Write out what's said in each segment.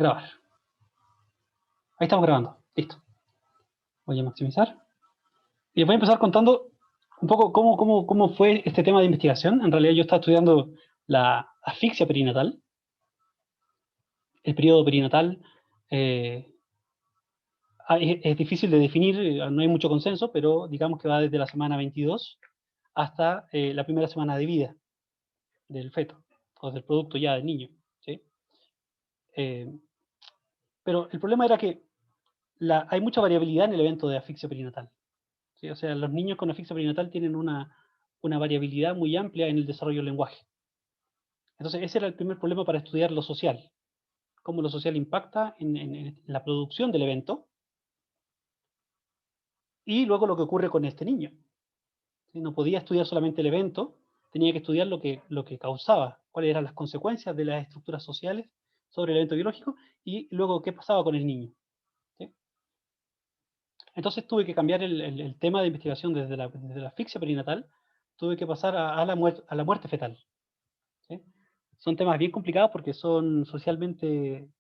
Grabar. Ahí estamos grabando. Listo. Voy a maximizar. Y les voy a empezar contando un poco cómo fue este tema de investigación. En realidad yo estaba estudiando la asfixia perinatal. El periodo perinatal es difícil de definir, no hay mucho consenso, pero digamos que va desde la semana 22 hasta la primera semana de vida del feto, o del producto ya del niño. ¿Sí? Eh, pero el problema era que hay mucha variabilidad en el evento de asfixia perinatal. ¿Sí? O sea, los niños con asfixia perinatal tienen una variabilidad muy amplia en el desarrollo del lenguaje. Entonces, ese era el primer problema para estudiar lo social, cómo lo social impacta en la producción del evento y luego lo que ocurre con este niño. ¿Sí? No podía estudiar solamente el evento, tenía que estudiar lo que causaba, cuáles eran las consecuencias de las estructuras sociales sobre el evento biológico y luego qué pasaba con el niño. ¿Sí? Entonces tuve que cambiar el tema de investigación desde la asfixia perinatal, tuve que pasar a la muerte fetal. ¿Sí? Son temas bien complicados porque son socialmente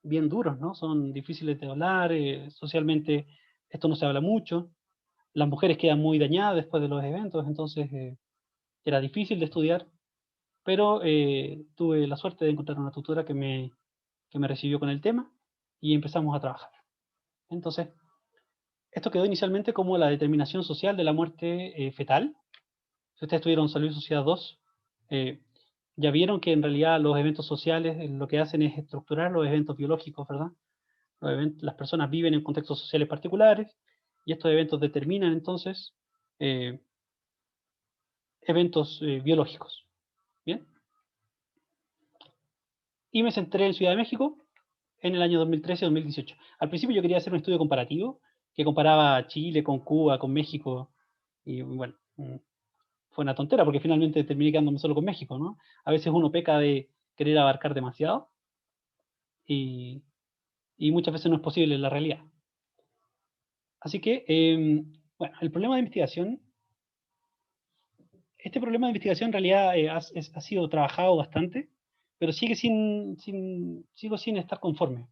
bien duros, ¿no? Son difíciles de hablar, socialmente esto no se habla mucho, las mujeres quedan muy dañadas después de los eventos, entonces era difícil de estudiar, pero tuve la suerte de encontrar una tutora que me recibió con el tema y empezamos a trabajar. Entonces, esto quedó inicialmente como la determinación social de la muerte fetal. Si ustedes tuvieron Salud y Sociedad 2, eh, ya vieron que en realidad los eventos sociales lo que hacen es estructurar los eventos biológicos, ¿verdad? Las personas viven en contextos sociales particulares y estos eventos determinan entonces eh, eventos biológicos. ¿Bien? Y me centré en Ciudad de México en el año 2013-2018. Al principio yo quería hacer un estudio comparativo que comparaba Chile con Cuba, con México, y bueno, fue una tontera porque finalmente terminé quedándome solo con México, ¿no? A veces uno peca de querer abarcar demasiado y, y muchas veces no es posible en la realidad. Así que, bueno, el problema de investigación, este problema de investigación en realidad ha sido trabajado bastante, pero sigo sin estar conforme.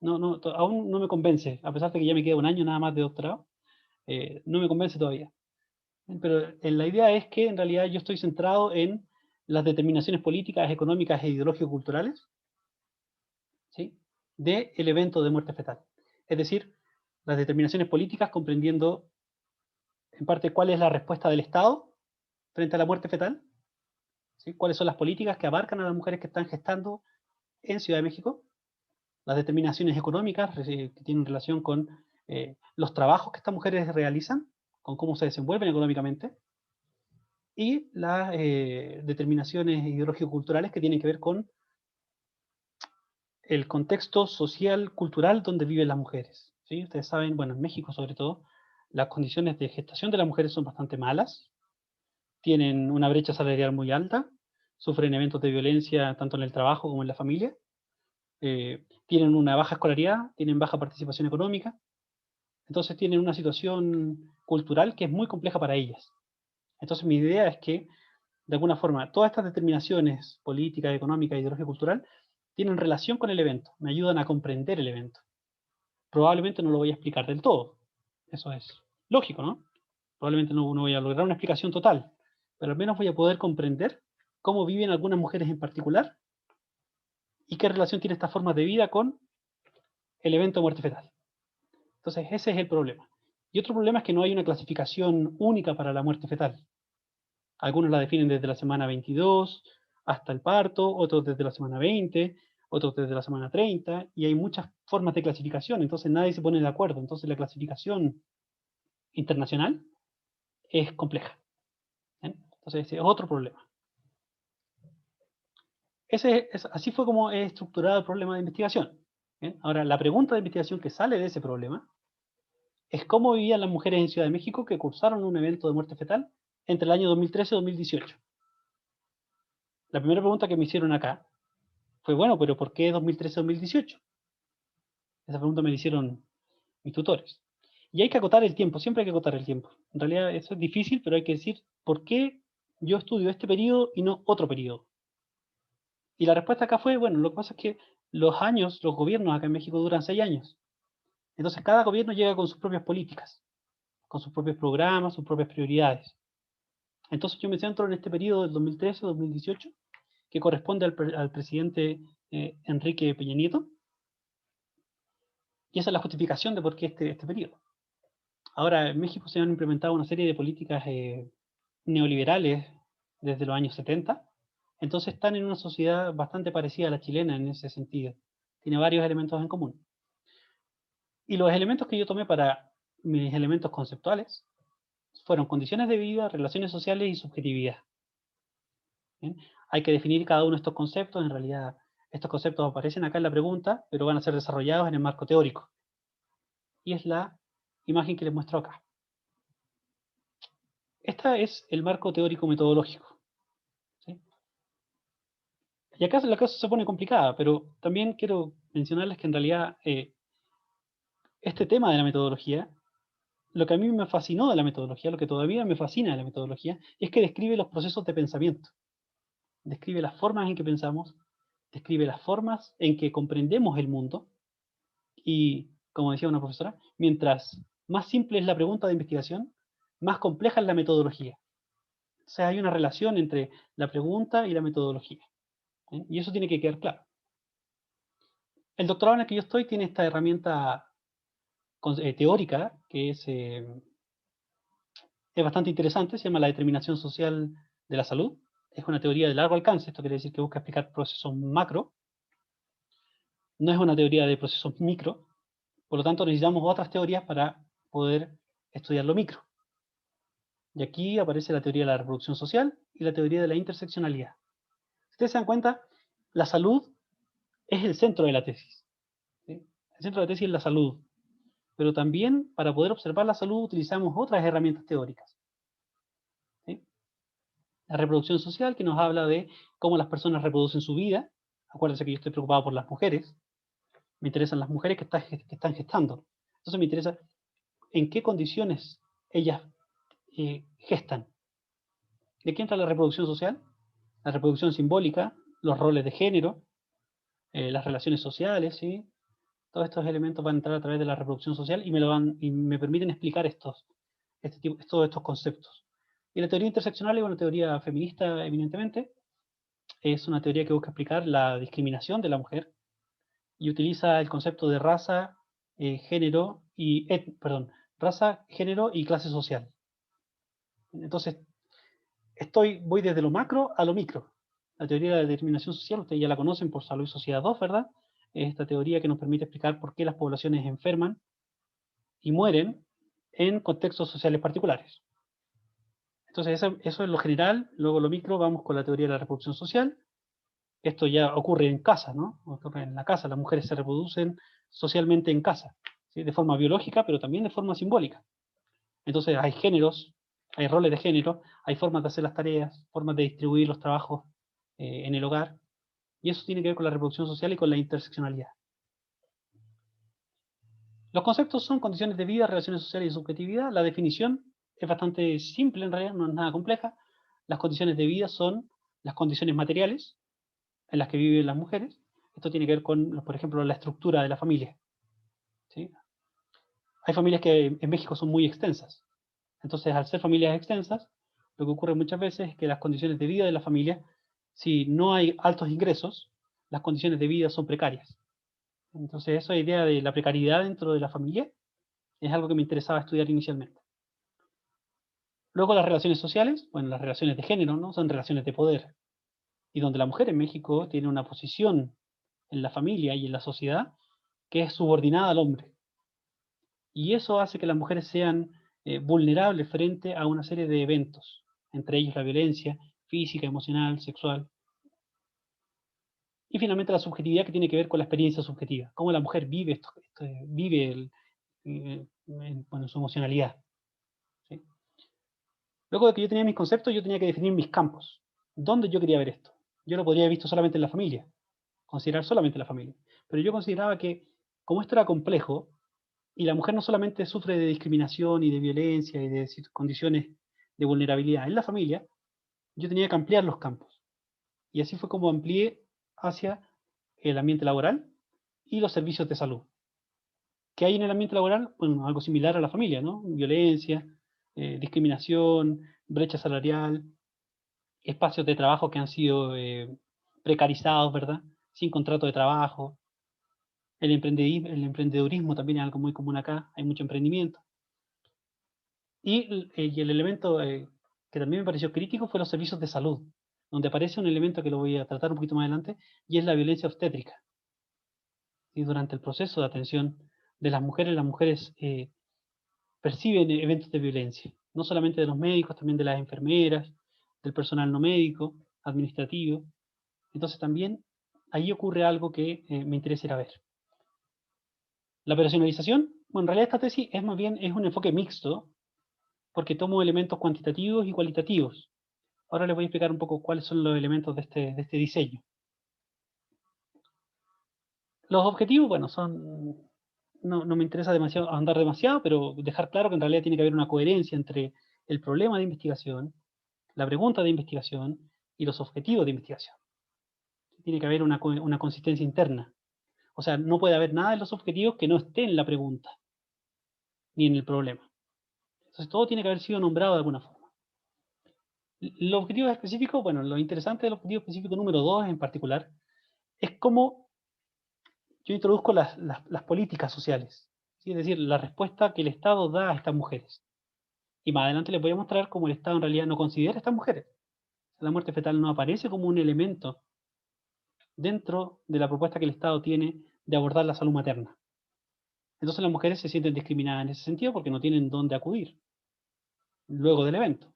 Aún no me convence, a pesar de que ya me queda un año nada más de doctorado, no me convence todavía. Pero la idea es que en realidad yo estoy centrado en las determinaciones políticas, económicas e ideológico-culturales, ¿sí? Del evento de muerte fetal. Es decir, las determinaciones políticas comprendiendo en parte cuál es la respuesta del Estado frente a la muerte fetal, ¿sí? Cuáles son las políticas que abarcan a las mujeres que están gestando en Ciudad de México, las determinaciones económicas que tienen relación con los trabajos que estas mujeres realizan, con cómo se desenvuelven económicamente, y las determinaciones ideológico-culturales que tienen que ver con el contexto social, cultural donde viven las mujeres. ¿Sí? Ustedes saben, bueno, en México sobre todo, las condiciones de gestación de las mujeres son bastante malas, tienen una brecha salarial muy alta, sufren eventos de violencia tanto en el trabajo como en la familia, tienen una baja escolaridad, tienen baja participación económica, entonces tienen una situación cultural que es muy compleja para ellas. Entonces mi idea es que, de alguna forma, todas estas determinaciones políticas, económicas, ideológicas y cultural tienen relación con el evento, me ayudan a comprender el evento. Probablemente no lo voy a explicar del todo, eso es lógico, ¿no? Probablemente no voy a lograr una explicación total, pero al menos voy a poder comprender cómo viven algunas mujeres en particular y qué relación tiene esta forma de vida con el evento de muerte fetal. Entonces, ese es el problema. Y otro problema es que no hay una clasificación única para la muerte fetal. Algunos la definen desde la semana 22 hasta el parto, otros desde la semana 20, otros desde la semana 30, y hay muchas formas de clasificación, entonces nadie se pone de acuerdo. Entonces la clasificación internacional es compleja. ¿Bien? Entonces ese es otro problema. Así fue como he estructurado el problema de investigación. ¿Bien? Ahora, la pregunta de investigación que sale de ese problema es cómo vivían las mujeres en Ciudad de México que cursaron un evento de muerte fetal entre el año 2013 y 2018. La primera pregunta que me hicieron acá fue, bueno, pero ¿por qué 2013-2018? Esa pregunta me la hicieron mis tutores. Y hay que acotar el tiempo, siempre hay que acotar el tiempo. En realidad eso es difícil, pero hay que decir, ¿por qué yo estudio este periodo y no otro periodo? Y la respuesta acá fue, bueno, lo que pasa es que los gobiernos acá en México duran 6 años. Entonces cada gobierno llega con sus propias políticas, con sus propios programas, sus propias prioridades. Entonces yo me centro en este periodo del 2013-2018, que corresponde al presidente Enrique Peña Nieto, y esa es la justificación de por qué este periodo. Ahora, en México se han implementado una serie de políticas neoliberales desde los años 70, entonces están en una sociedad bastante parecida a la chilena en ese sentido. Tiene varios elementos en común. Y los elementos que yo tomé para mis elementos conceptuales fueron condiciones de vida, relaciones sociales y subjetividad. ¿Bien? Hay que definir cada uno de estos conceptos. En realidad, estos conceptos aparecen acá en la pregunta, pero van a ser desarrollados en el marco teórico. Y es la imagen que les muestro acá. Este es el marco teórico metodológico. ¿Sí? Y acá la cosa se pone complicada, pero también quiero mencionarles que en realidad este tema de la metodología, lo que a mí me fascinó de la metodología, lo que todavía me fascina de la metodología, es que describe los procesos de pensamiento. Describe las formas en que pensamos, describe las formas en que comprendemos el mundo y, como decía una profesora, mientras más simple es la pregunta de investigación, más compleja es la metodología. O sea, hay una relación entre la pregunta y la metodología. ¿Sí? Y eso tiene que quedar claro. El doctorado en el que yo estoy tiene esta herramienta teórica que es bastante interesante, se llama la determinación social de la salud. Es una teoría de largo alcance, esto quiere decir que busca explicar procesos macro, no es una teoría de procesos micro, por lo tanto necesitamos otras teorías para poder estudiar lo micro. Y aquí aparece la teoría de la reproducción social y la teoría de la interseccionalidad. Si ustedes se dan cuenta, la salud es el centro de la tesis. ¿Sí? El centro de la tesis es la salud. Pero también para poder observar la salud utilizamos otras herramientas teóricas. ¿Sí? La reproducción social, que nos habla de cómo las personas reproducen su vida. Acuérdense que yo estoy preocupado por las mujeres. Me interesan las mujeres que están gestando. Entonces me interesa en qué condiciones ellas gestan. ¿De qué entra la reproducción social? La reproducción simbólica, los roles de género, las relaciones sociales, ¿sí? Todos estos elementos van a entrar a través de la reproducción social y me permiten explicar todos estos conceptos. Y la teoría interseccional es una teoría feminista eminentemente, es una teoría que busca explicar la discriminación de la mujer y utiliza el concepto de raza, género y raza, género y clase social. Entonces, voy desde lo macro a lo micro. La teoría de la determinación social, ustedes ya la conocen por Salud y Sociedad 2, ¿verdad? Es esta teoría que nos permite explicar por qué las poblaciones enferman y mueren en contextos sociales particulares. Entonces, eso es lo general. Luego, lo micro, vamos con la teoría de la reproducción social. Esto ya ocurre en casa, ¿no? Ocurre en la casa. Las mujeres se reproducen socialmente en casa, ¿sí? De forma biológica, pero también de forma simbólica. Entonces, hay géneros, hay roles de género, hay formas de hacer las tareas, formas de distribuir los trabajos en el hogar. Y eso tiene que ver con la reproducción social y con la interseccionalidad. Los conceptos son condiciones de vida, relaciones sociales y subjetividad. La definición es bastante simple en realidad, no es nada compleja. Las condiciones de vida son las condiciones materiales en las que viven las mujeres. Esto tiene que ver con, por ejemplo, la estructura de la familia. ¿Sí? Hay familias que en México son muy extensas. Entonces, al ser familias extensas, lo que ocurre muchas veces es que las condiciones de vida de la familia, si no hay altos ingresos, las condiciones de vida son precarias. Entonces, esa idea de la precariedad dentro de la familia es algo que me interesaba estudiar inicialmente. Luego las relaciones sociales, bueno, las relaciones de género, ¿no? Son relaciones de poder. Y donde la mujer en México tiene una posición en la familia y en la sociedad que es subordinada al hombre. Y eso hace que las mujeres sean vulnerables frente a una serie de eventos, entre ellos la violencia física, emocional, sexual. Y finalmente la subjetividad que tiene que ver con la experiencia subjetiva, cómo la mujer vive bueno, su emocionalidad. ¿Sí? Luego de que yo tenía mis conceptos, yo tenía que definir mis campos. ¿Dónde yo quería ver esto? Yo lo podría haber visto solamente en la familia, considerar solamente la familia. Pero yo consideraba que, como esto era complejo, y la mujer no solamente sufre de discriminación y de violencia y de condiciones de vulnerabilidad en la familia, yo tenía que ampliar los campos. Y así fue como amplié hacia el ambiente laboral y los servicios de salud. ¿Qué hay en el ambiente laboral? Bueno, algo similar a la familia, ¿no? Violencia, discriminación, brecha salarial, espacios de trabajo que han sido precarizados, ¿verdad? Sin contrato de trabajo. El emprendedurismo también es algo muy común acá, hay mucho emprendimiento. Y el elemento que también me pareció crítico fue los servicios de salud, donde aparece un elemento que lo voy a tratar un poquito más adelante, y es la violencia obstétrica. Y durante el proceso de atención de las mujeres perciben eventos de violencia, no solamente de los médicos, también de las enfermeras, del personal no médico, administrativo. Entonces también ahí ocurre algo que me interesa ir a ver. La personalización, bueno, en realidad esta tesis es más bien es un enfoque mixto, porque tomo elementos cuantitativos y cualitativos. Ahora les voy a explicar un poco cuáles son los elementos de este diseño. Los objetivos, bueno, no me interesa demasiado ahondar demasiado, pero dejar claro que en realidad tiene que haber una coherencia entre el problema de investigación, la pregunta de investigación y los objetivos de investigación. Tiene que haber una consistencia interna. O sea, no puede haber nada en los objetivos que no esté en la pregunta, ni en el problema. Entonces todo tiene que haber sido nombrado de alguna forma. Los objetivos específicos, bueno, lo interesante del objetivo específico número 2 en particular, es cómo yo introduzco las políticas sociales, ¿sí? Es decir, la respuesta que el Estado da a estas mujeres. Y más adelante les voy a mostrar cómo el Estado en realidad no considera a estas mujeres. La muerte fetal no aparece como un elemento dentro de la propuesta que el Estado tiene de abordar la salud materna. Entonces las mujeres se sienten discriminadas en ese sentido porque no tienen dónde acudir luego del evento.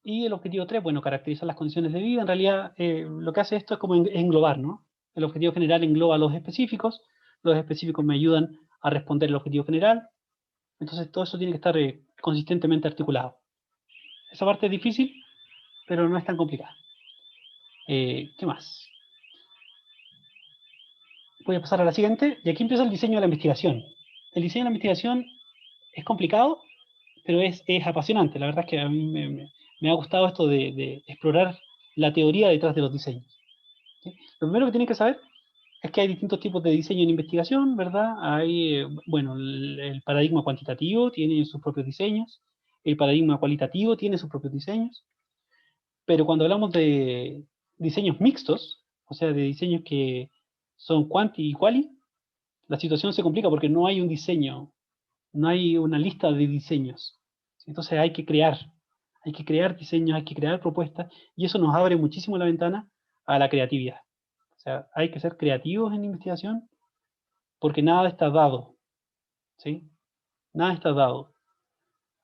Y el objetivo 3, bueno, caracterizar las condiciones de vida. En realidad, lo que hace esto es como englobar, ¿no? El objetivo general engloba los específicos me ayudan a responder el objetivo general, entonces todo eso tiene que estar consistentemente articulado. Esa parte es difícil, pero no es tan complicada. ¿Qué más? Voy a pasar a la siguiente, y aquí empieza el diseño de la investigación. El diseño de la investigación es complicado, pero es apasionante. La verdad es que a mí me ha gustado esto de explorar la teoría detrás de los diseños. ¿Sí? Lo primero que tienen que saber es que hay distintos tipos de diseño en investigación, ¿verdad? Hay, bueno, el paradigma cuantitativo tiene sus propios diseños, el paradigma cualitativo tiene sus propios diseños, pero cuando hablamos de diseños mixtos, o sea, de diseños que son quanti y quali, la situación se complica porque no hay un diseño, no hay una lista de diseños. Entonces hay que crear diseños, hay que crear propuestas, y eso nos abre muchísimo la ventana a la creatividad. O sea, hay que ser creativos en investigación porque nada está dado, ¿sí? Nada está dado.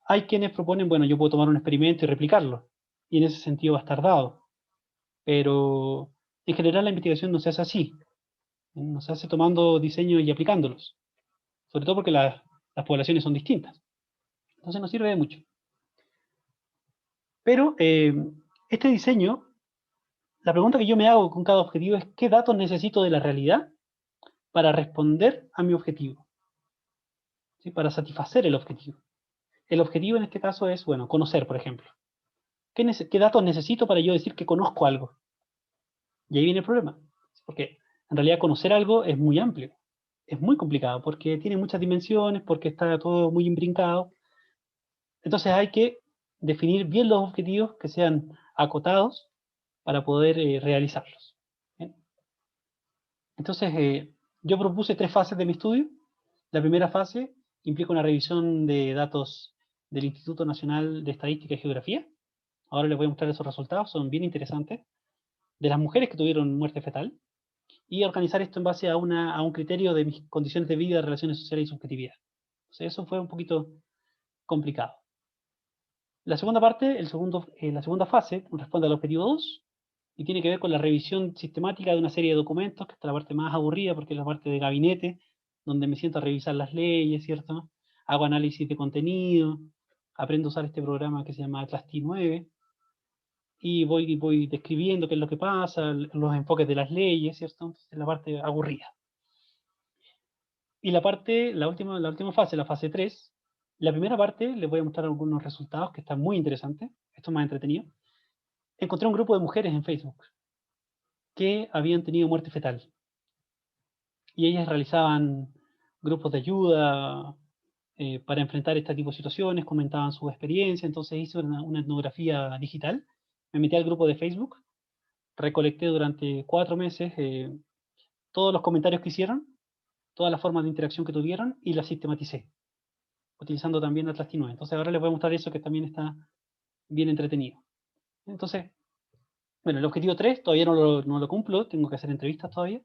Hay quienes proponen, bueno, yo puedo tomar un experimento y replicarlo, y en ese sentido va a estar dado, pero en general la investigación no se hace así, no se hace tomando diseños y aplicándolos, sobre todo porque las poblaciones son distintas, entonces no sirve de mucho. Pero este diseño, la pregunta que yo me hago con cada objetivo es ¿qué datos necesito de la realidad para responder a mi objetivo? ¿Sí? Para satisfacer el objetivo. El objetivo en este caso es, bueno, conocer, por ejemplo. ¿Qué datos necesito para yo decir que conozco algo? Y ahí viene el problema, porque en realidad conocer algo es muy amplio, es muy complicado, porque tiene muchas dimensiones, porque está todo muy imbrincado. Entonces hay que definir bien los objetivos que sean acotados para poder realizarlos. ¿Bien? Entonces, yo propuse 3 fases de mi estudio. La primera fase implica una revisión de datos del Instituto Nacional de Estadística y Geografía. Ahora les voy a mostrar esos resultados, son bien interesantes, de las mujeres que tuvieron muerte fetal, y organizar esto en base a un criterio de mis condiciones de vida, relaciones sociales y subjetividad. Entonces, eso fue un poquito complicado. La segunda parte, la segunda fase, responde al objetivo 2 y tiene que ver con la revisión sistemática de una serie de documentos, que es la parte más aburrida porque es la parte de gabinete, donde me siento a revisar las leyes, ¿cierto? Hago análisis de contenido, aprendo a usar este programa que se llama ClassT 9 y voy describiendo qué es lo que pasa, los enfoques de las leyes, ¿cierto? Entonces, es la parte aburrida. Y la última fase, la fase 3, la primera parte les voy a mostrar algunos resultados que están muy interesantes, esto es más entretenido. Encontré un grupo de mujeres en Facebook, que habían tenido muerte fetal. Y ellas realizaban grupos de ayuda para enfrentar este tipo de situaciones, comentaban su experiencia, entonces hice una etnografía digital, me metí al grupo de Facebook, recolecté durante 4 meses todos los comentarios que hicieron, todas las formas de interacción que tuvieron y las sistematicé, utilizando también Atlas T9. Entonces ahora les voy a mostrar eso que también está bien entretenido. Entonces, bueno, el objetivo 3 todavía no lo cumplo, tengo que hacer entrevistas todavía.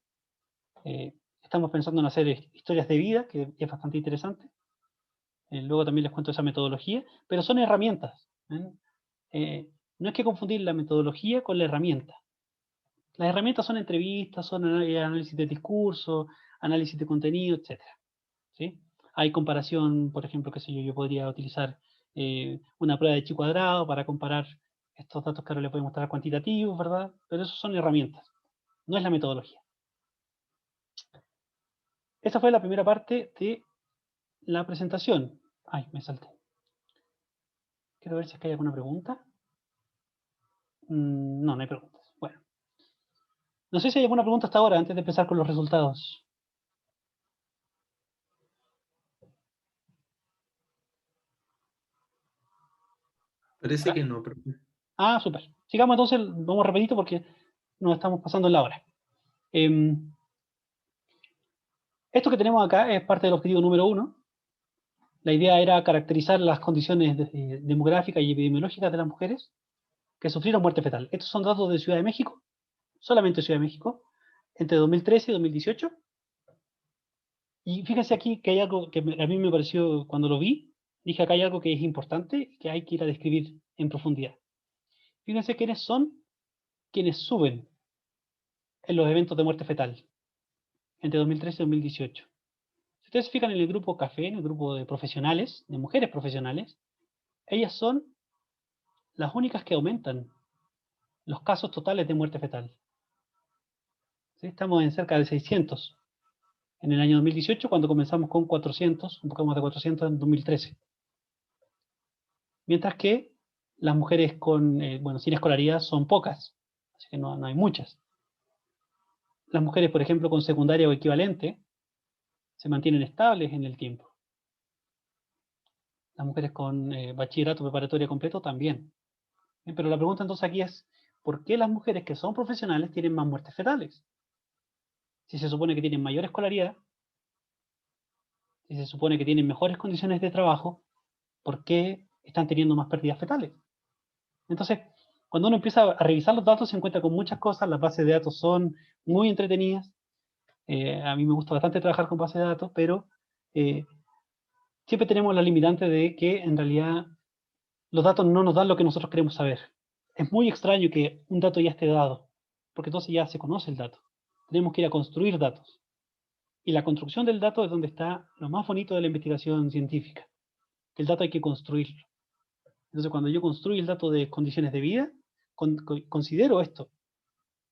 Estamos pensando en hacer historias de vida, que es bastante interesante. Luego también les cuento esa metodología, pero son herramientas. No hay que confundir la metodología con la herramienta. Las herramientas son entrevistas, son análisis de discurso, análisis de contenido, etc. ¿Sí? Hay comparación, por ejemplo, qué sé yo podría utilizar una prueba de chi cuadrado para comparar estos datos que ahora les voy a mostrar cuantitativos, ¿verdad? Pero eso son herramientas, no es la metodología. Esa fue la primera parte de la presentación. Ay, me salté. Quiero ver si es que hay alguna pregunta. No, no hay preguntas. Bueno. No sé si hay alguna pregunta hasta ahora, antes de empezar con los resultados. Parece ¿Hola? que no, profe. Ah, súper. Sigamos entonces, vamos rapidito porque nos estamos pasando en la hora. Esto que tenemos acá es parte del objetivo número 1. La idea era caracterizar las condiciones demográficas y epidemiológicas de las mujeres que sufrieron muerte fetal. Estos son datos de Ciudad de México, solamente Ciudad de México, entre 2013 y 2018. Y fíjense aquí que hay algo que a mí me pareció, cuando lo vi, dije acá hay algo que es importante y que hay que ir a describir en profundidad. Fíjense quiénes son quienes suben en los eventos de muerte fetal entre 2013 y 2018. Si ustedes se fijan en el grupo café, en el grupo de profesionales, de mujeres profesionales, ellas son las únicas que aumentan los casos totales de muerte fetal. ¿Sí? Estamos en cerca de 600 en el año 2018, cuando comenzamos con 400, un poco más de 400 en 2013. Mientras que las mujeres con, sin escolaridad son pocas, así que no hay muchas. Las mujeres, por ejemplo, con secundaria o equivalente, se mantienen estables en el tiempo. Las mujeres con bachillerato preparatoria completo también. Bien, pero la pregunta entonces aquí es, ¿por qué las mujeres que son profesionales tienen más muertes fetales? Si se supone que tienen mayor escolaridad, si se supone que tienen mejores condiciones de trabajo, ¿por qué están teniendo más pérdidas fetales? Entonces, cuando uno empieza a revisar los datos, se encuentra con muchas cosas. Las bases de datos son muy entretenidas. A mí me gusta bastante trabajar con bases de datos, pero eh, siempre tenemos la limitante de que en realidad los datos no nos dan lo que nosotros queremos saber. Es muy extraño que un dato ya esté dado, porque entonces ya se conoce el dato. Tenemos que ir a construir datos. Y la construcción del dato es donde está lo más bonito de la investigación científica. Que el dato hay que construirlo. Entonces, cuando yo construyo el dato de condiciones de vida, considero esto.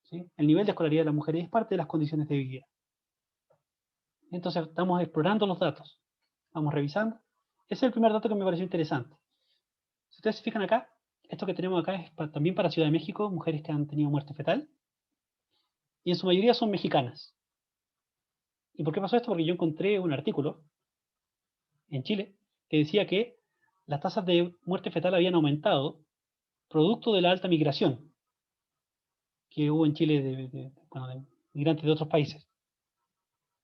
¿Sí? El nivel de escolaridad de las mujeres es parte de las condiciones de vida. Entonces, estamos explorando los datos. Vamos revisando. Ese es el primer dato que me pareció interesante. Si ustedes se fijan acá, esto que tenemos acá es también para Ciudad de México, mujeres que han tenido muerte fetal, y en su mayoría son mexicanas. ¿Y por qué pasó esto? Porque yo encontré un artículo en Chile que decía que las tasas de muerte fetal habían aumentado producto de la alta migración que hubo en Chile de migrantes de otros países.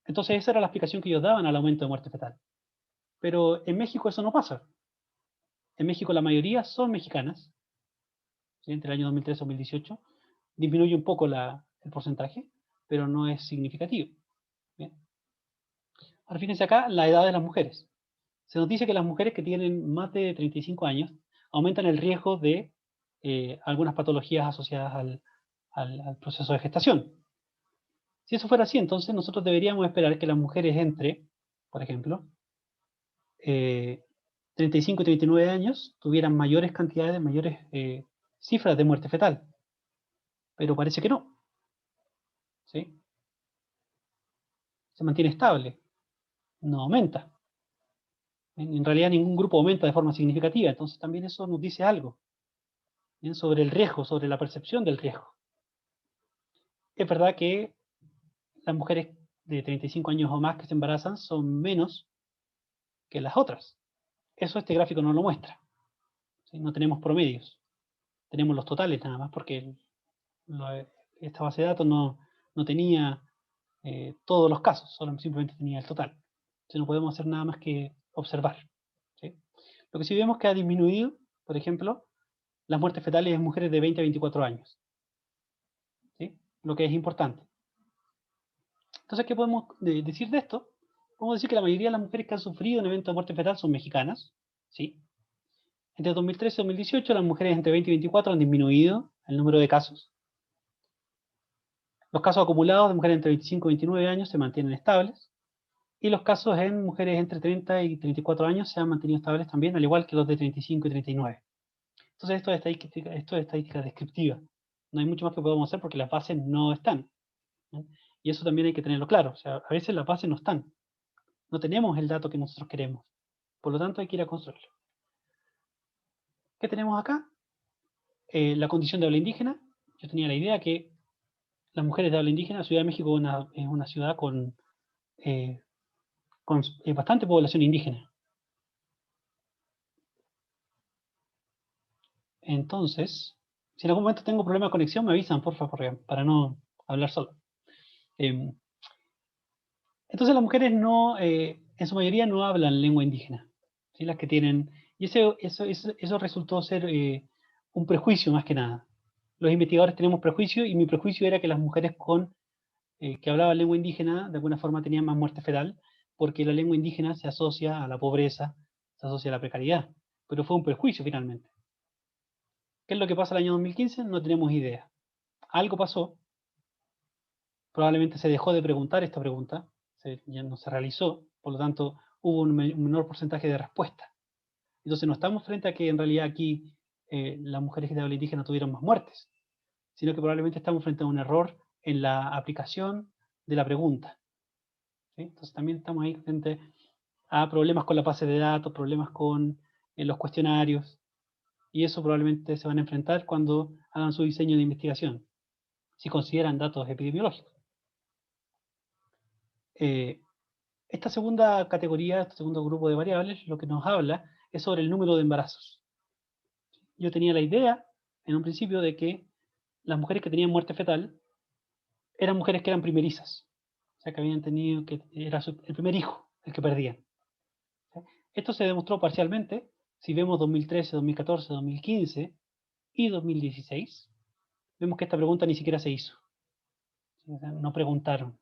Entonces esa era la explicación que ellos daban al aumento de muerte fetal. Pero en México eso no pasa. En México la mayoría son mexicanas, ¿sí? Entre el año 2013 y 2018. Disminuye un poco el porcentaje, pero no es significativo. ¿Bien? Ahora fíjense acá la edad de las mujeres. Se nos dice que las mujeres que tienen más de 35 años aumentan el riesgo de algunas patologías asociadas al proceso de gestación. Si eso fuera así, entonces nosotros deberíamos esperar que las mujeres entre, por ejemplo, 35 y 39 años tuvieran mayores cantidades, mayores cifras de muerte fetal. Pero parece que no. ¿Sí? Se mantiene estable, no aumenta. En realidad ningún grupo aumenta de forma significativa, entonces también eso nos dice algo, ¿bien? Sobre el riesgo, sobre la percepción del riesgo. es verdad que las mujeres de 35 años o más que se embarazan son menos que las otras. Eso este gráfico no lo muestra, ¿sí? No tenemos promedios, tenemos los totales nada más, porque esta base de datos no tenía todos los casos, simplemente tenía el total. Entonces no podemos hacer nada más que observar, ¿sí? Lo que sí vemos que ha disminuido, por ejemplo, las muertes fetales en mujeres de 20 a 24 años, ¿sí? Lo que es importante. Entonces, ¿qué podemos decir de esto? Podemos decir que la mayoría de las mujeres que han sufrido un evento de muerte fetal son mexicanas, ¿sí? Entre 2013 y 2018, las mujeres entre 20 y 24 han disminuido el número de casos. Los casos acumulados de mujeres entre 25 y 29 años se mantienen estables, y los casos en mujeres entre 30 y 34 años se han mantenido estables también, al igual que los de 35 y 39. Entonces, esto es estadística descriptiva. No hay mucho más que podamos hacer porque las bases no están, ¿no? Y eso también hay que tenerlo claro. O sea, a veces las bases no están. No tenemos el dato que nosotros queremos. Por lo tanto, hay que ir a construirlo. ¿Qué tenemos acá? La condición de habla indígena. Yo tenía la idea que las mujeres de habla indígena, Ciudad de México es una ciudad eh, con bastante población indígena. Entonces, si en algún momento tengo problema de conexión, me avisan, por favor, para no hablar solo. Entonces las mujeres en su mayoría no hablan lengua indígena, ¿sí? Las que tienen, y eso resultó ser un prejuicio más que nada. Los investigadores tenemos prejuicio y mi prejuicio era que las mujeres que hablaban lengua indígena de alguna forma tenían más muerte fetal porque la lengua indígena se asocia a la pobreza, se asocia a la precariedad, pero fue un prejuicio finalmente. ¿Qué es lo que pasa el año 2015? No tenemos idea. Algo pasó, probablemente se dejó de preguntar esta pregunta, ya no se realizó, por lo tanto hubo un menor porcentaje de respuesta. Entonces no estamos frente a que en realidad aquí las mujeres de habla indígena tuvieron más muertes, sino que probablemente estamos frente a un error en la aplicación de la pregunta, ¿sí? Entonces también estamos ahí frente a problemas con la base de datos, problemas con los cuestionarios, y eso probablemente se van a enfrentar cuando hagan su diseño de investigación, si consideran datos epidemiológicos. Esta segunda categoría, este segundo grupo de variables, lo que nos habla es sobre el número de embarazos. Yo tenía la idea, en un principio, de que las mujeres que tenían muerte fetal eran mujeres que eran primerizas, o sea, que habían tenido, que era el primer hijo el que perdían. ¿Sí? Esto se demostró parcialmente, si vemos 2013, 2014, 2015 y 2016, vemos que esta pregunta ni siquiera se hizo. ¿Sí? O sea, no preguntaron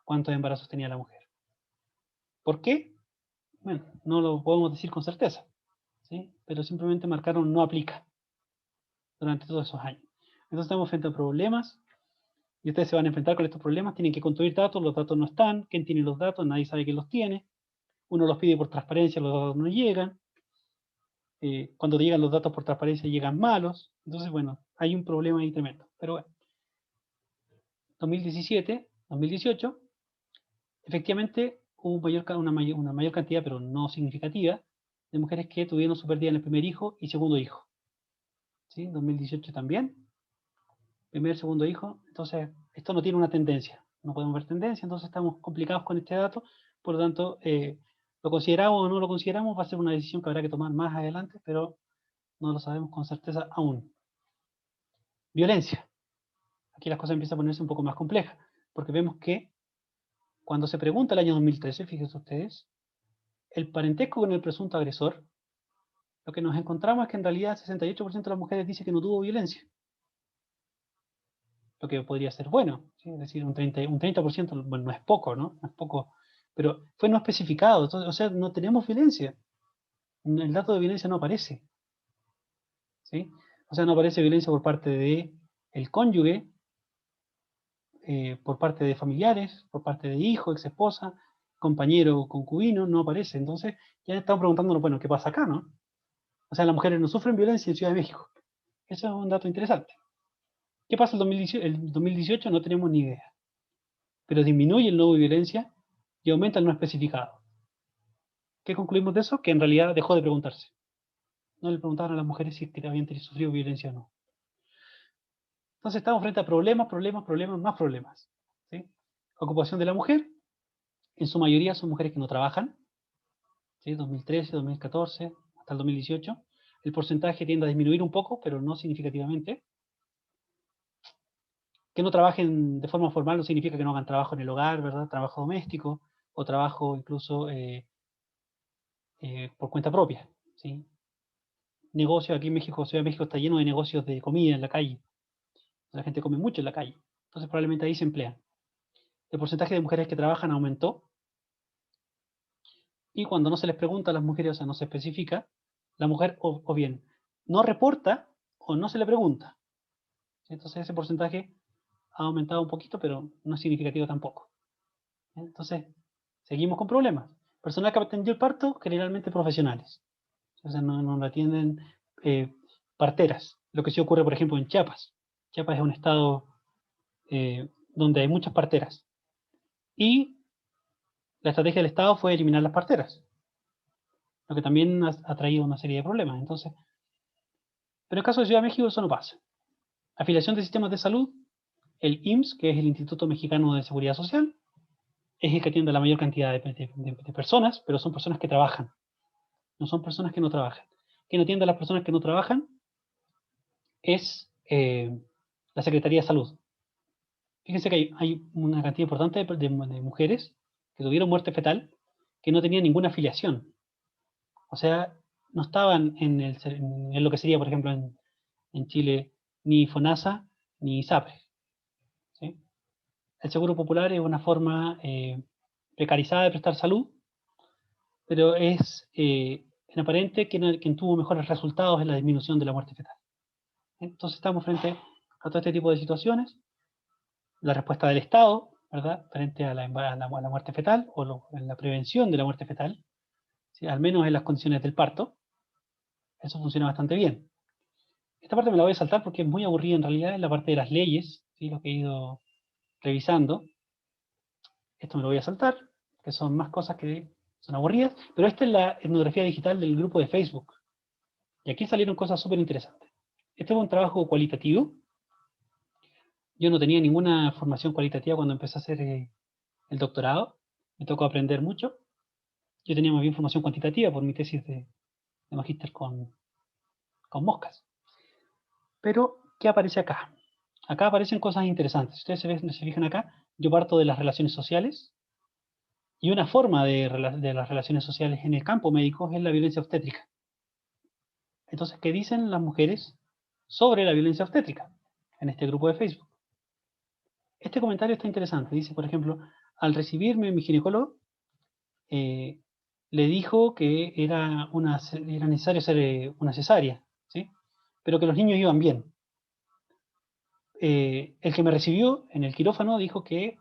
cuántos embarazos tenía la mujer. ¿Por qué? Bueno, no lo podemos decir con certeza, ¿sí? Pero simplemente marcaron no aplica durante todos esos años. Entonces estamos frente a problemas y ustedes se van a enfrentar con estos problemas, tienen que construir datos, los datos no están, ¿quién tiene los datos? Nadie sabe quién los tiene, uno los pide por transparencia, los datos no llegan, cuando llegan los datos por transparencia llegan malos, entonces bueno, hay un problema ahí tremendo. Pero bueno, 2017, 2018, efectivamente hubo una mayor cantidad, pero no significativa, de mujeres que tuvieron su pérdida en el primer hijo y segundo hijo. ¿Sí? 2018 también, primer, segundo hijo. Entonces, esto no tiene una tendencia. No podemos ver tendencia, entonces estamos complicados con este dato. Por lo tanto, lo consideramos o no lo consideramos, va a ser una decisión que habrá que tomar más adelante, pero no lo sabemos con certeza aún. Violencia. Aquí las cosas empiezan a ponerse un poco más complejas, porque vemos que cuando se pregunta el año 2013, fíjense ustedes, el parentesco con el presunto agresor, lo que nos encontramos es que en realidad el 68% de las mujeres dice que no tuvo violencia. Lo que podría ser bueno, ¿sí? Es decir, un 30%, bueno, no es poco, ¿no? No es poco, pero fue no especificado, entonces, o sea, no tenemos violencia. El dato de violencia no aparece, ¿sí? O sea, no aparece violencia por parte de el cónyuge, por parte de familiares, por parte de hijo, ex esposa, compañero, concubino, no aparece. Entonces, ya estamos preguntándonos, bueno, ¿qué pasa acá, no? O sea, las mujeres no sufren violencia en Ciudad de México. Eso es un dato interesante. ¿Qué pasa el 2018? No tenemos ni idea. Pero disminuye el no de violencia y aumenta el no especificado. ¿Qué concluimos de eso? Que en realidad dejó de preguntarse. No le preguntaban a las mujeres si habían sufrido violencia o no. Entonces estamos frente a problemas, más problemas. ¿Sí? Ocupación de la mujer, en su mayoría son mujeres que no trabajan, ¿sí? 2013, 2014, hasta el 2018. El porcentaje tiende a disminuir un poco, pero no significativamente. Que no trabajen de forma formal no significa que no hagan trabajo en el hogar, ¿verdad? Trabajo doméstico o trabajo incluso por cuenta propia, ¿sí? Negocios, aquí en México, Ciudad de México está lleno de negocios de comida en la calle. La gente come mucho en la calle. Entonces probablemente ahí se emplean. El porcentaje de mujeres que trabajan aumentó y cuando no se les pregunta a las mujeres, o sea, no se especifica, la mujer o bien no reporta o no se le pregunta. Entonces ese porcentaje ha aumentado un poquito, pero no es significativo tampoco. Entonces, seguimos con problemas. Personal que atendió el parto, generalmente profesionales. O sea, no lo atienden eh, parteras. Lo que sí ocurre, por ejemplo, en Chiapas. Chiapas es un estado donde hay muchas parteras. Y la estrategia del Estado fue eliminar las parteras, lo que también ha traído una serie de problemas. Entonces, pero en el caso de Ciudad de México eso no pasa. Afiliación de sistemas de salud, el IMSS, que es el Instituto Mexicano de Seguridad Social, es el que atiende a la mayor cantidad de personas, pero son personas que trabajan, no son personas que no trabajan. Quien atiende a las personas que no trabajan es la Secretaría de Salud. Fíjense que hay una cantidad importante de mujeres que tuvieron muerte fetal que no tenían ninguna afiliación. O sea, no estaban en lo que sería, por ejemplo, en Chile, ni FONASA ni ISAPRE. ¿Sí? El Seguro Popular es una forma precarizada de prestar salud, pero es en aparente quien tuvo mejores resultados en la disminución de la muerte fetal. Entonces estamos frente a todo este tipo de situaciones. La respuesta del Estado, ¿verdad?, frente a la muerte fetal o en la prevención de la muerte fetal, ¿sí?, al menos en las condiciones del parto, eso funciona bastante bien. Esta parte me la voy a saltar porque es muy aburrida en realidad, es la parte de las leyes, ¿sí?, lo que he ido revisando. Esto me lo voy a saltar, que son más cosas que son aburridas, pero esta es la etnografía digital del grupo de Facebook. Y aquí salieron cosas súper interesantes. Este es un trabajo cualitativo. Yo no tenía ninguna formación cualitativa cuando empecé a hacer el doctorado. Me tocó aprender mucho. Yo tenía más bien formación cuantitativa por mi tesis de magíster con moscas. Pero, ¿qué aparece acá? Acá aparecen cosas interesantes. Si ustedes se fijan acá, yo parto de las relaciones sociales. Y una forma de las relaciones sociales en el campo médico es la violencia obstétrica. Entonces, ¿qué dicen las mujeres sobre la violencia obstétrica en este grupo de Facebook? Este comentario está interesante. Dice, por ejemplo, al recibirme mi ginecólogo, eh, le dijo que era necesario hacer una cesárea, ¿sí?, pero que los niños iban bien. El que me recibió en el quirófano dijo eh,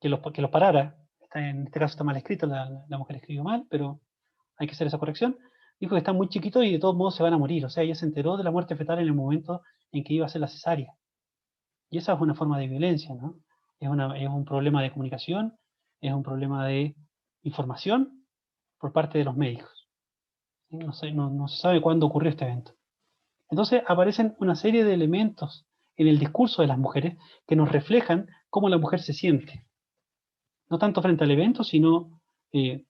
que los parara. En este caso está mal escrito, la mujer escribió mal, pero hay que hacer esa corrección. Dijo que están muy chiquitos y de todos modos se van a morir. O sea, ella se enteró de la muerte fetal en el momento en que iba a hacer la cesárea. Y esa es una forma de violencia, ¿no? Es un problema de comunicación, es un problema de información por parte de los médicos. ¿Sí? No se sabe cuándo ocurrió este evento. Entonces aparecen una serie de elementos en el discurso de las mujeres que nos reflejan cómo la mujer se siente. No tanto frente al evento, sino en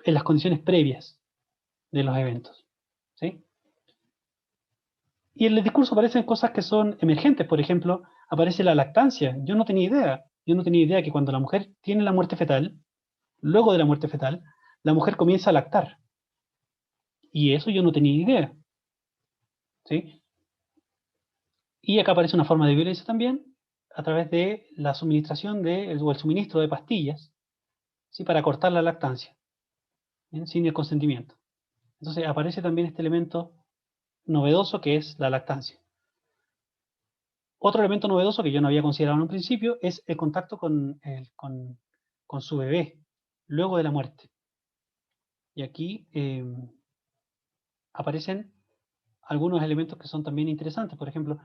las condiciones previas de los eventos. ¿Sí? Y en el discurso aparecen cosas que son emergentes. Por ejemplo, aparece la lactancia. Yo no tenía idea. Yo no tenía idea que cuando la mujer tiene la muerte fetal, luego de la muerte fetal, la mujer comienza a lactar. Y eso yo no tenía idea. ¿Sí? Y acá aparece una forma de violencia también a través de la suministración o el suministro de pastillas, ¿sí?, para cortar la lactancia, ¿bien?, sin el consentimiento. Entonces aparece también este elemento novedoso que es la lactancia. Otro elemento novedoso que yo no había considerado en un principio es el contacto con su bebé luego de la muerte. Y aquí aparecen algunos elementos que son también interesantes. Por ejemplo,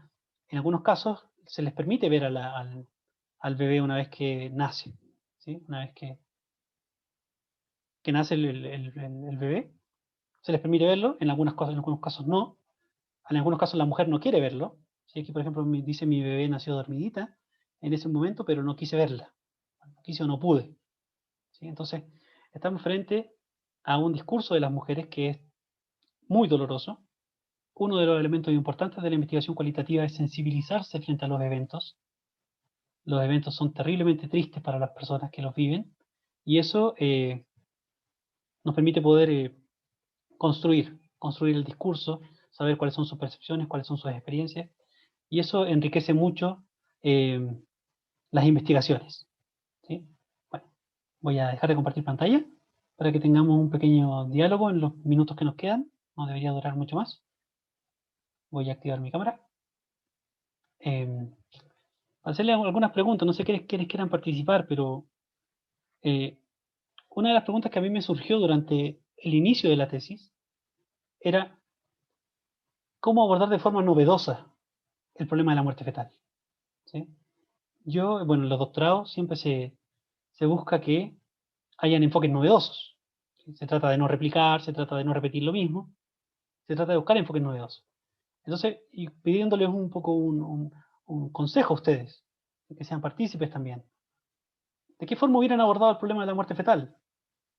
en algunos casos se les permite ver al bebé una vez que nace, ¿sí? Una vez que nace el bebé, se les permite verlo. En algunos casos no. En algunos casos la mujer no quiere verlo. Si aquí, por ejemplo, me dice mi bebé nació dormidita en ese momento, pero no quise verla. No quise o no pude. ¿Sí? Entonces, estamos frente a un discurso de las mujeres que es muy doloroso. Uno de los elementos importantes de la investigación cualitativa es sensibilizarse frente a los eventos. Los eventos son terriblemente tristes para las personas que los viven y eso nos permite poder construir el discurso, saber cuáles son sus percepciones, cuáles son sus experiencias y eso enriquece mucho eh, las investigaciones. ¿Sí? Bueno, voy a dejar de compartir pantalla para que tengamos un pequeño diálogo en los minutos que nos quedan. No debería durar mucho más. Voy a activar mi cámara. Hacerle algunas preguntas. No sé quiénes quieran participar, pero eh, una de las preguntas que a mí me surgió durante el inicio de la tesis era cómo abordar de forma novedosa el problema de la muerte fetal. ¿Sí? Yo, bueno, en los doctorados siempre se busca que hayan enfoques novedosos. ¿Sí? Se trata de no replicar, se trata de no repetir lo mismo, se trata de buscar enfoques novedosos. Entonces, y pidiéndoles un poco un consejo a ustedes, que sean partícipes también. ¿De qué forma hubieran abordado el problema de la muerte fetal?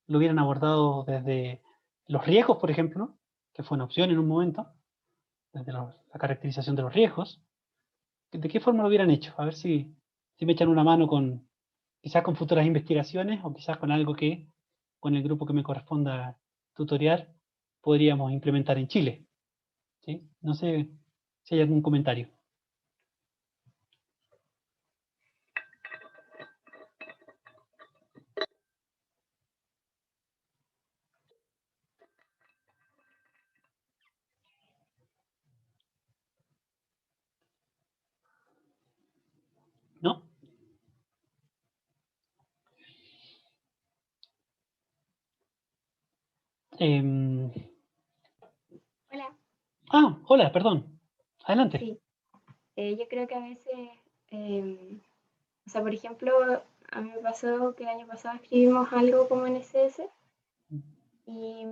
¿Lo hubieran abordado desde los riesgos, por ejemplo, que fue una opción en un momento, desde la caracterización de los riesgos? ¿De qué forma lo hubieran hecho? A ver si me echan una mano con, quizás con futuras investigaciones o quizás con algo que con el grupo que me corresponda tutoriar podríamos implementar en Chile. ¿Sí? No sé si hay algún comentario. ¿No? Em, Hola, hola, perdón. Adelante. sí, yo creo que a veces, o sea, por ejemplo, a mí me pasó que el año pasado escribimos algo como en SS y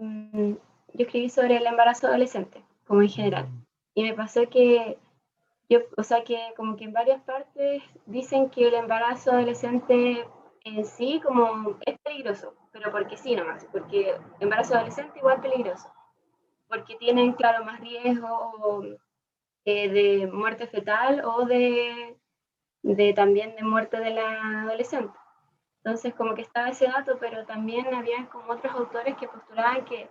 yo escribí sobre el embarazo adolescente, como en general. Y me pasó que yo, o sea, que como que en varias partes dicen que el embarazo adolescente en sí como es peligroso, pero porque sí nomás, porque embarazo adolescente igual peligroso, porque tienen, claro, más riesgo de muerte fetal o también de muerte de la adolescente. Entonces, como que estaba ese dato, pero también había como otros autores que postulaban que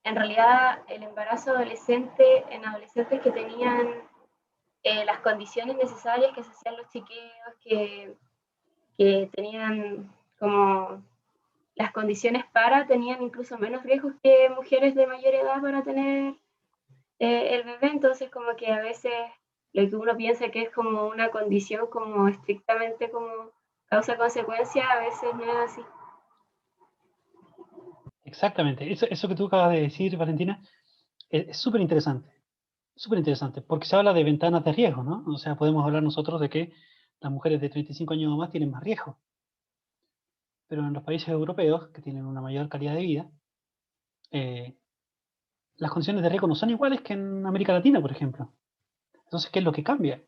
en realidad el embarazo adolescente en adolescentes que tenían las condiciones necesarias, que se hacían los chiqueos, que tenían como las condiciones para, tenían incluso menos riesgos que mujeres de mayor edad para tener el bebé, entonces como que a veces lo que uno piensa que es como una condición como estrictamente como causa-consecuencia, a veces no es así. Exactamente. Eso que tú acabas de decir, Valentina, es súper interesante, porque se habla de ventanas de riesgo, ¿no? O sea, podemos hablar nosotros de que las mujeres de 35 años o más tienen más riesgo, pero en los países europeos, que tienen una mayor calidad de vida, eh, las condiciones de riesgo no son iguales que en América Latina, por ejemplo. Entonces, ¿qué es lo que cambia?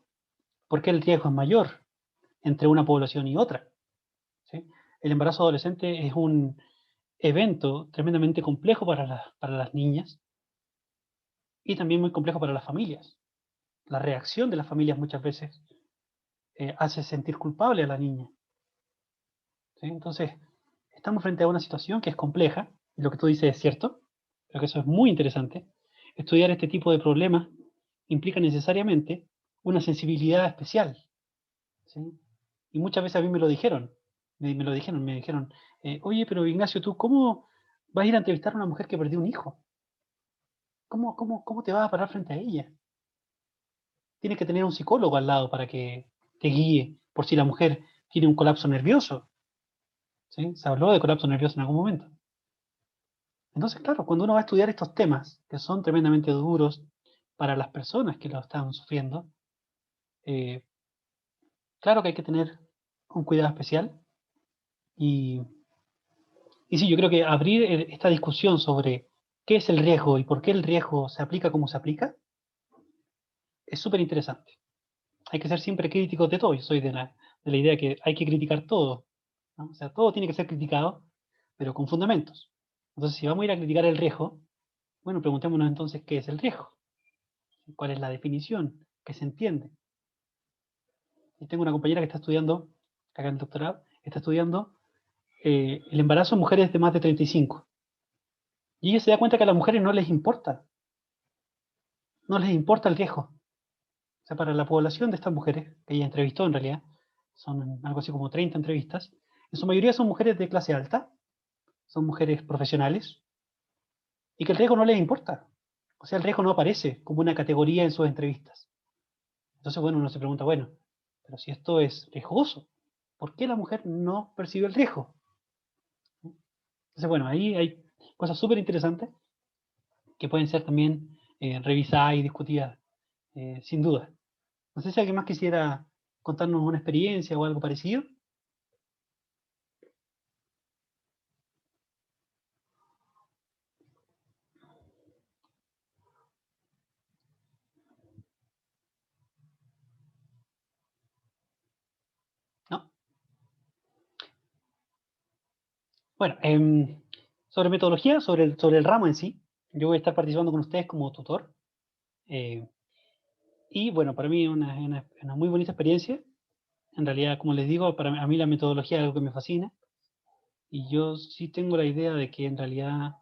¿Por qué el riesgo es mayor entre una población y otra? ¿Sí? El embarazo adolescente es un evento tremendamente complejo para las niñas y también muy complejo para las familias. La reacción de las familias muchas veces hace sentir culpable a la niña. ¿Sí? Entonces, estamos frente a una situación que es compleja, y lo que tú dices es cierto, creo que eso es muy interesante. Estudiar este tipo de problemas implica necesariamente una sensibilidad especial. ¿Sí? Y muchas veces a mí me dijeron, oye, pero Ignacio, ¿tú cómo vas a ir a entrevistar a una mujer que perdió un hijo? ¿Cómo te vas a parar frente a ella? Tienes que tener un psicólogo al lado para que te guíe por si la mujer tiene un colapso nervioso. ¿Sí? Se habló de colapso nervioso en algún momento. Entonces, claro, cuando uno va a estudiar estos temas, que son tremendamente duros para las personas que lo están sufriendo, eh, claro que hay que tener un cuidado especial. Y, y sí, yo creo que abrir esta discusión sobre qué es el riesgo y por qué el riesgo se aplica como se aplica, es súper interesante. hay que ser siempre críticos de todo. Yo soy de la idea que hay que criticar todo, ¿no? O sea, todo tiene que ser criticado, pero con fundamentos. Entonces, si vamos a ir a criticar el riesgo, bueno, preguntémonos entonces qué es el riesgo, cuál es la definición, qué se entiende. Y tengo una compañera que está estudiando, acá en el doctorado, está estudiando el embarazo en mujeres de más de 35. Y ella se da cuenta que a las mujeres no les importa el riesgo. O sea, para la población de estas mujeres, que ella entrevistó en realidad, son algo así como 30 entrevistas, en su mayoría son mujeres de clase alta, son mujeres profesionales, y que el riesgo no les importa. O sea, el riesgo no aparece como una categoría en sus entrevistas. Entonces, bueno, uno se pregunta, bueno, pero si esto es riesgoso, ¿por qué la mujer no percibe el riesgo? Entonces, bueno, ahí hay cosas súper interesantes que pueden ser también revisadas y discutidas, sin duda. No sé si alguien más quisiera contarnos una experiencia o algo parecido. ¿No? Bueno, sobre metodología, sobre el ramo en sí, yo voy a estar participando con ustedes como tutor. eh, y bueno, para mí es una muy bonita experiencia. En realidad, como les digo, a mí la metodología es algo que me fascina. Y yo sí tengo la idea de que en realidad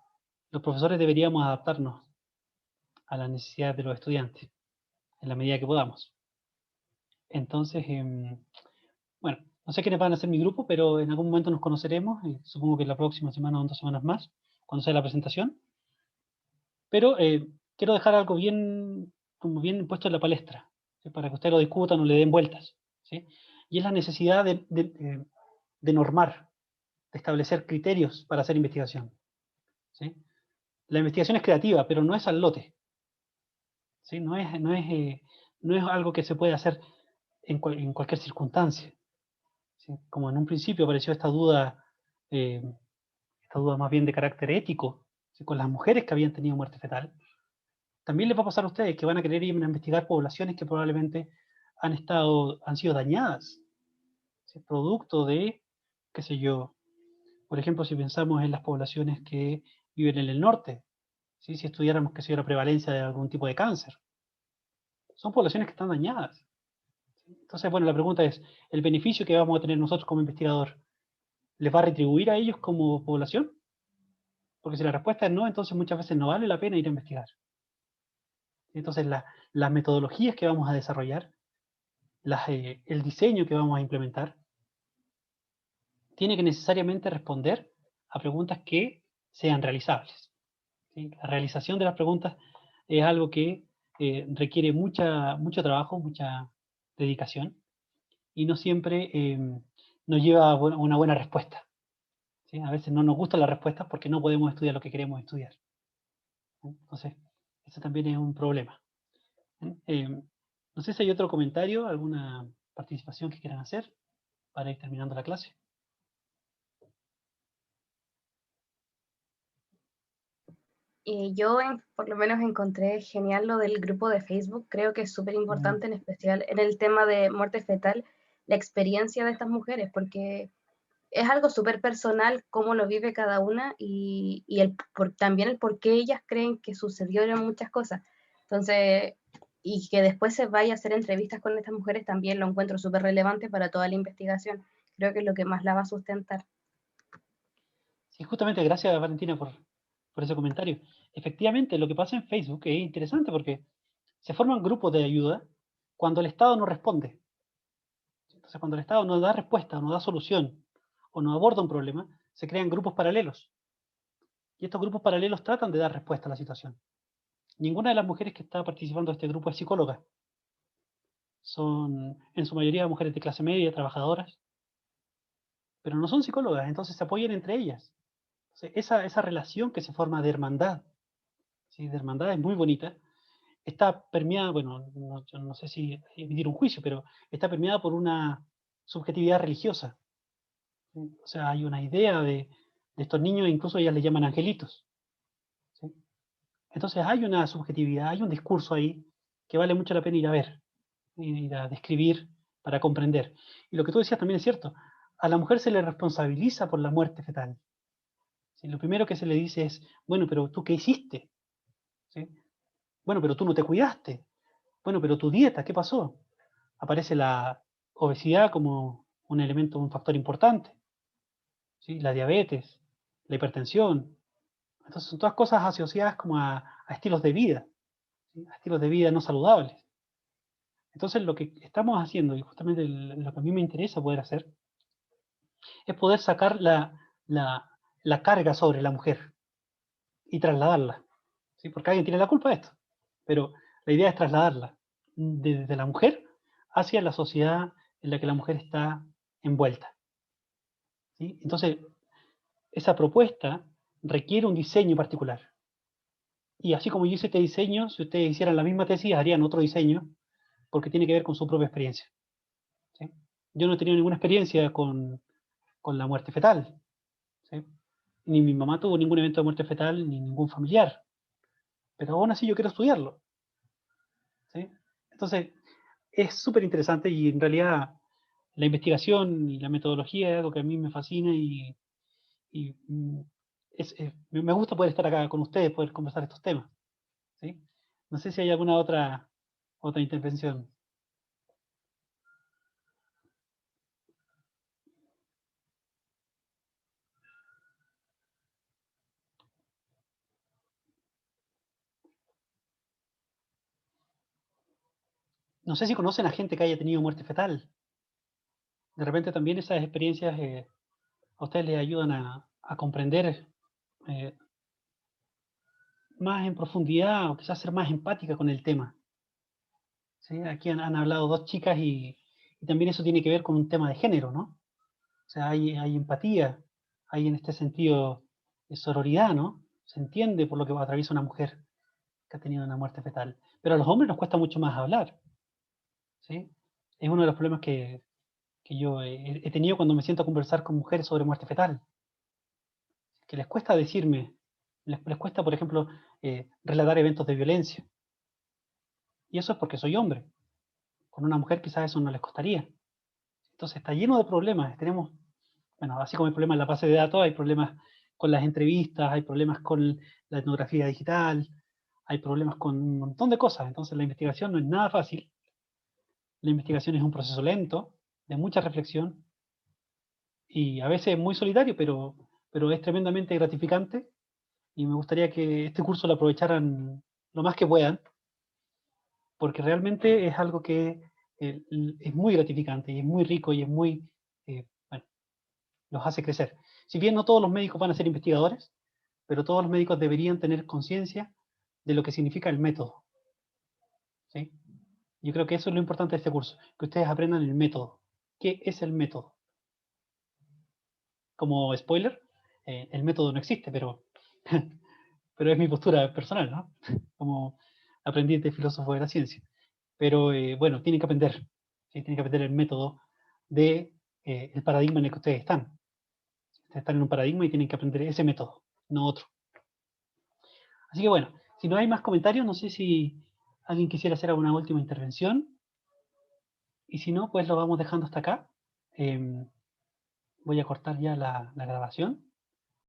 los profesores deberíamos adaptarnos a las necesidades de los estudiantes en la medida que podamos. Entonces, bueno, no sé quiénes van a ser mi grupo, pero en algún momento nos conoceremos, y supongo que la próxima semana o en 2 semanas más, cuando sea la presentación. Pero quiero dejar algo bien, como bien puesto en la palestra, ¿sí? Para que ustedes lo discutan o le den vueltas, ¿sí? Y es la necesidad de normar, de establecer criterios para hacer investigación, ¿sí? La investigación es creativa, pero no es al lote, ¿sí? No es algo que se puede hacer en cualquier circunstancia, ¿sí? Como en un principio apareció eh, esta duda más bien de carácter ético, ¿sí? Con las mujeres que habían tenido muerte fetal, también les va a pasar a ustedes que van a querer ir a investigar poblaciones que probablemente han sido dañadas, ¿sí? Producto de, qué sé yo, por ejemplo, si pensamos en las poblaciones que viven en el norte, ¿sí? Si estudiáramos, qué sé yo, la prevalencia de algún tipo de cáncer, son poblaciones que están dañadas. Entonces, bueno, la pregunta es, ¿el beneficio que vamos a tener nosotros como investigador les va a retribuir a ellos como población? Porque si la respuesta es no, entonces muchas veces no vale la pena ir a investigar. Entonces, las metodologías que vamos a desarrollar, el diseño que vamos a implementar, tiene que necesariamente responder a preguntas que sean realizables, ¿sí? La realización de las preguntas es algo que requiere mucho trabajo, mucha dedicación, y no siempre nos lleva a una buena respuesta, ¿sí? A veces no nos gustan las respuestas porque no podemos estudiar lo que queremos estudiar, ¿sí? Entonces, eso también es un problema. No sé si hay otro comentario, alguna participación que quieran hacer para ir terminando la clase. Por lo menos encontré genial lo del grupo de Facebook. Creo que es súper importante, Mm. en especial en el tema de muerte fetal, la experiencia de estas mujeres, porque es algo súper personal cómo lo vive cada una y también el por qué ellas creen que sucedieron muchas cosas. Entonces, y que después se vaya a hacer entrevistas con estas mujeres también lo encuentro súper relevante para toda la investigación. Creo que es lo que más la va a sustentar. Sí, justamente, gracias Valentina por ese comentario. Efectivamente, lo que pasa en Facebook es interesante porque se forman grupos de ayuda cuando el Estado no responde. Entonces, cuando el Estado no da respuesta, no da solución o no aborda un problema, se crean grupos paralelos. Y estos grupos paralelos tratan de dar respuesta a la situación. Ninguna de las mujeres que está participando de este grupo es psicóloga. Son en su mayoría mujeres de clase media, trabajadoras, pero no son psicólogas, entonces se apoyan entre ellas. Entonces, esa relación que se forma de hermandad, ¿sí? De hermandad es muy bonita, está permeada, bueno, yo no sé si emitir un juicio, pero está permeada por una subjetividad religiosa. ¿Sí? O sea, hay una idea de estos niños, incluso ellas les llaman angelitos, ¿sí? Entonces hay una subjetividad, hay un discurso ahí que vale mucho la pena ir a ver. ir a describir para comprender. Y lo que tú decías también es cierto. A la mujer se le responsabiliza por la muerte fetal. ¿Sí? Lo primero que se le dice es, bueno, pero ¿tú qué hiciste? ¿Sí? Bueno, pero tú no te cuidaste. Bueno, pero tu dieta, ¿qué pasó? Aparece la obesidad como un elemento, un factor importante. ¿Sí? La diabetes, la hipertensión. Entonces son todas cosas asociadas como a estilos de vida, ¿sí? A estilos de vida no saludables. Entonces lo que estamos haciendo, y justamente lo que a mí me interesa poder hacer, es poder sacar la carga sobre la mujer y trasladarla. ¿Sí? Porque alguien tiene la culpa de esto. Pero la idea es trasladarla desde la mujer hacia la sociedad en la que la mujer está envuelta. ¿Sí? Entonces, esa propuesta requiere un diseño particular. Y así como yo hice este diseño, si ustedes hicieran la misma tesis, harían otro diseño, porque tiene que ver con su propia experiencia. ¿Sí? Yo no he tenido ninguna experiencia con la muerte fetal. ¿Sí? Ni mi mamá tuvo ningún evento de muerte fetal, ni ningún familiar. Pero aún así yo quiero estudiarlo. ¿Sí? Entonces, es súper interesante y en realidad la investigación y la metodología es algo que a mí me fascina y me gusta poder estar acá con ustedes, poder conversar estos temas. ¿Sí? No sé si hay alguna otra intervención. No sé si conocen a gente que haya tenido muerte fetal. De repente también esas experiencias a ustedes les ayudan a comprender eh, más en profundidad o quizás ser más empática con el tema. ¿Sí? Aquí han hablado dos chicas y también eso tiene que ver con un tema de género, ¿no? O sea, hay empatía, hay en este sentido de sororidad, ¿no? Se entiende por lo que atraviesa una mujer que ha tenido una muerte fetal. Pero a los hombres nos cuesta mucho más hablar, ¿sí? Es uno de los problemas que yo he tenido cuando me siento a conversar con mujeres sobre muerte fetal, que les cuesta decirme, les cuesta, por ejemplo, relatar eventos de violencia. Y eso es porque soy hombre. Con una mujer quizás eso no les costaría. Entonces está lleno de problemas. Tenemos, bueno, así como hay problemas en la base de datos, hay problemas con las entrevistas, hay problemas con la etnografía digital, hay problemas con un montón de cosas. Entonces la investigación no es nada fácil. La investigación es un proceso lento, de mucha reflexión, y a veces muy solitario, pero es tremendamente gratificante, y me gustaría que este curso lo aprovecharan lo más que puedan, porque realmente es algo que es muy gratificante, y es muy rico, y es muy, bueno, los hace crecer. Si bien no todos los médicos van a ser investigadores, pero todos los médicos deberían tener conciencia de lo que significa el método. ¿Sí? Yo creo que eso es lo importante de este curso, que ustedes aprendan el método. ¿Qué es el método? Como spoiler, el método no existe, pero es mi postura personal, ¿no? Como aprendiz de filósofo de la ciencia. Pero bueno, tienen que aprender, ¿sí? Tienen que aprender el método de el paradigma en el que ustedes están. Ustedes están en un paradigma y tienen que aprender ese método, no otro. Así que bueno, si no hay más comentarios, no sé si alguien quisiera hacer alguna última intervención. Y si no, pues lo vamos dejando hasta acá. Voy a cortar ya la grabación.